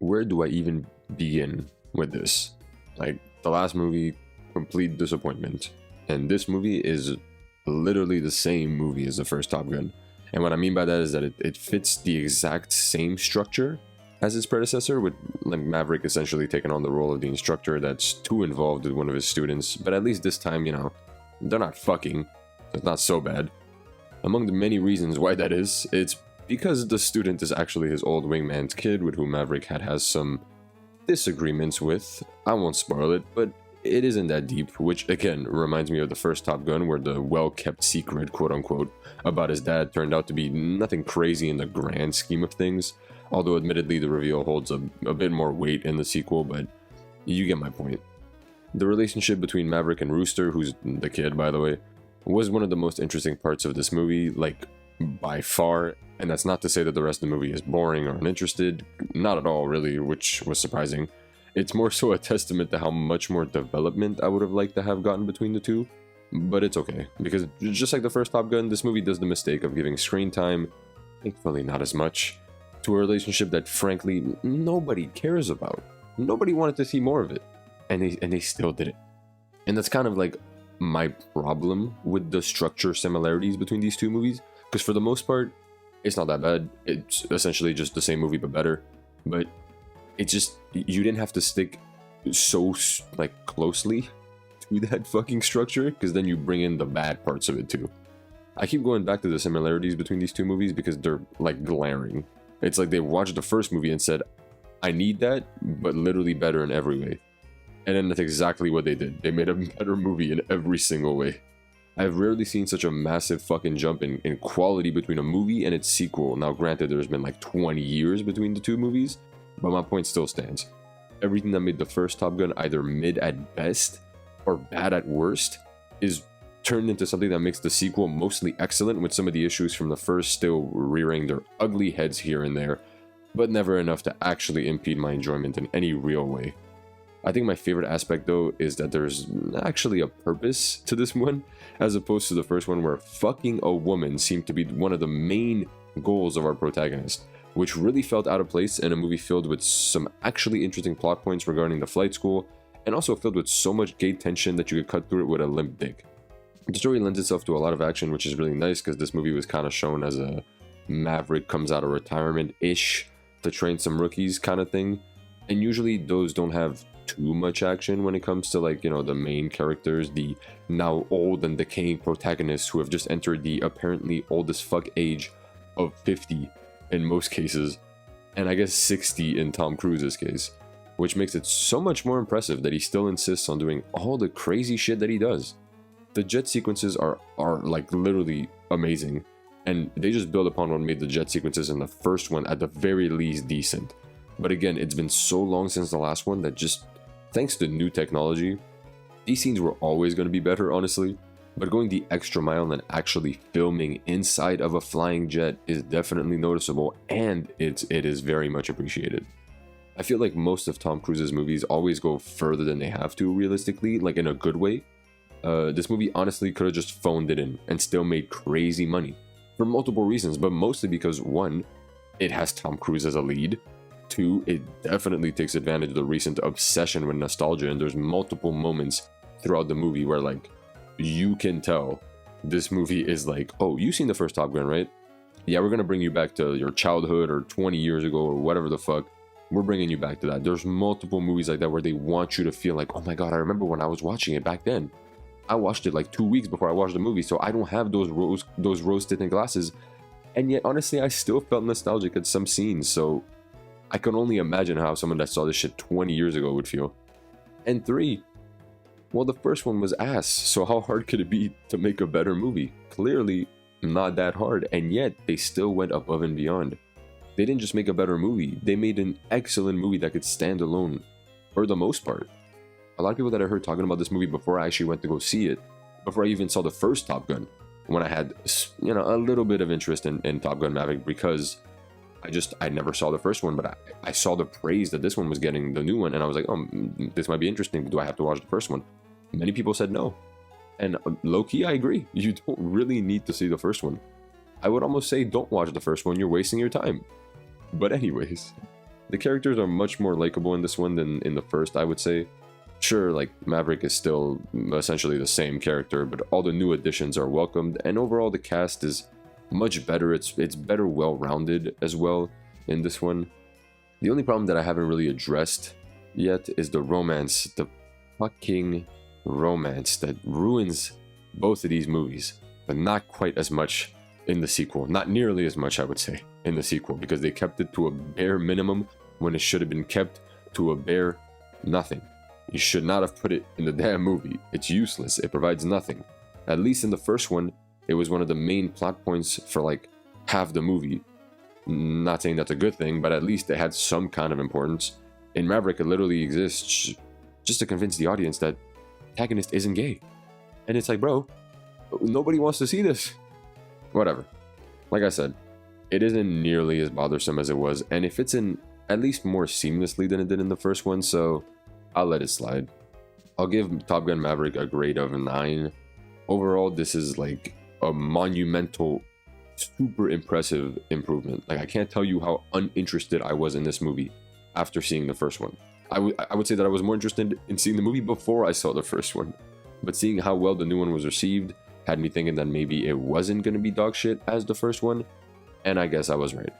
where do I even begin with this? Like, the last movie, complete disappointment. And this movie is literally the same movie as the first Top Gun. And what I mean by that is that it fits the exact same structure as its predecessor, with like Maverick essentially taking on the role of the instructor that's too involved with one of his students. But at least this time, you know, they're not fucking. It's not so bad. Among the many reasons why that is, it's because the student is actually his old wingman's kid, with whom Maverick has some disagreements with. I won't spoil it, but it isn't that deep, which again reminds me of the first Top Gun, where the well-kept secret, quote-unquote, about his dad turned out to be nothing crazy in the grand scheme of things, although admittedly the reveal holds a bit more weight in the sequel, but you get my point. The relationship between Maverick and Rooster, who's the kid by the way, was one of the most interesting parts of this movie, like by far, and that's not to say that the rest of the movie is boring or uninterested, not at all really, which was surprising. It's more so a testament to how much more development I would have liked to have gotten between the two, but it's okay, because just like the first Top Gun, this movie does the mistake of giving screen time, thankfully not as much, to a relationship that frankly nobody cares about. Nobody wanted to see more of it, and they still did it. And that's kind of like my problem with the structure similarities between these two movies, because for the most part, it's not that bad. It's essentially just the same movie but better, but it's just, you didn't have to stick so like closely to that fucking structure, because then you bring in the bad parts of it too. I keep going back to the similarities between these two movies because they're like glaring. It's like they watched the first movie and said, I need that, but literally better in every way. And then that's exactly what they did. They made a better movie in every single way. I've rarely seen such a massive fucking jump in quality between a movie and its sequel. Now granted, there's been like 20 years between the two movies, but my point still stands. Everything that made the first Top Gun either mid at best or bad at worst is turned into something that makes the sequel mostly excellent, with some of the issues from the first still rearing their ugly heads here and there, but never enough to actually impede my enjoyment in any real way. I think my favorite aspect though is that there's actually a purpose to this one, as opposed to the first one where fucking a woman seemed to be one of the main goals of our protagonist, which really felt out of place in a movie filled with some actually interesting plot points regarding the flight school, and also filled with so much gay tension that you could cut through it with a limp dick. The story lends itself to a lot of action, which is really nice, because this movie was kind of shown as a Maverick comes out of retirement-ish to train some rookies kind of thing, and usually those don't have too much action when it comes to, like, you know, the main characters, the now old and decaying protagonists who have just entered the apparently old as fuck age of 50 in most cases, and I guess 60 in Tom Cruise's case, which makes it so much more impressive that he still insists on doing all the crazy shit that he does. The jet sequences are like literally amazing, and they just build upon what made the jet sequences in the first one at the very least decent. But again, it's been so long since the last one that just thanks to new technology, these scenes were always going to be better, honestly, but going the extra mile and actually filming inside of a flying jet is definitely noticeable, and it is very much appreciated. I feel like most of Tom Cruise's movies always go further than they have to, realistically, like in a good way. This movie honestly could have just phoned it in and still made crazy money, for multiple reasons, but mostly because 1, it has Tom Cruise as a lead, 2, it definitely takes advantage of the recent obsession with nostalgia, and there's multiple moments throughout the movie where, like, you can tell this movie is like, oh, you've seen the first Top Gun, right? Yeah, we're gonna bring you back to your childhood or 20 years ago or whatever the fuck. We're bringing you back to that. There's multiple movies like that where they want you to feel like, oh my god, I remember when I was watching it back then. I watched it like 2 weeks before I watched the movie, so I don't have those rose-tinted glasses, and yet honestly I still felt nostalgic at some scenes, so I can only imagine how someone that saw this shit 20 years ago would feel. And 3, well, the first one was ass, so how hard could it be to make a better movie? Clearly not that hard, and yet they still went above and beyond. They didn't just make a better movie, they made an excellent movie that could stand alone, for the most part. A lot of people that I heard talking about this movie before I actually went to go see it, before I even saw the first Top Gun, when I had, you know, a little bit of interest in Top Gun Maverick, because I never saw the first one, but I saw the praise that this one was getting, the new one, and I was like, oh, this might be interesting, do I have to watch the first one? Many people said no, and low-key I agree, you don't really need to see the first one. I would almost say don't watch the first one, you're wasting your time. But anyways, the characters are much more likable in this one than in the first, I would say. Sure, like, Maverick is still essentially the same character, but all the new additions are welcomed, and overall the cast is much better. It's better well-rounded as well in this one. The only problem that I haven't really addressed yet is the romance, the fucking romance that ruins both of these movies, but not quite as much in the sequel. Not nearly as much, I would say, in the sequel, because they kept it to a bare minimum when it should have been kept to a bare nothing. You should not have put it in the damn movie. It's useless. It provides nothing. At least in the first one, it was one of the main plot points for like half the movie. Not saying that's a good thing, but at least it had some kind of importance. In Maverick, it literally exists just to convince the audience that the protagonist isn't gay. And it's like, bro, nobody wants to see this. Whatever. Like I said, it isn't nearly as bothersome as it was, and it fits in at least more seamlessly than it did in the first one, so I'll let it slide. I'll give Top Gun Maverick a grade of 9. Overall, this is like a monumental, super impressive improvement. Like, I can't tell you how uninterested I was in this movie after seeing the first one. I would say that I was more interested in seeing the movie before I saw the first one. But seeing how well the new one was received had me thinking that maybe it wasn't going to be dog shit as the first one. And I guess I was right.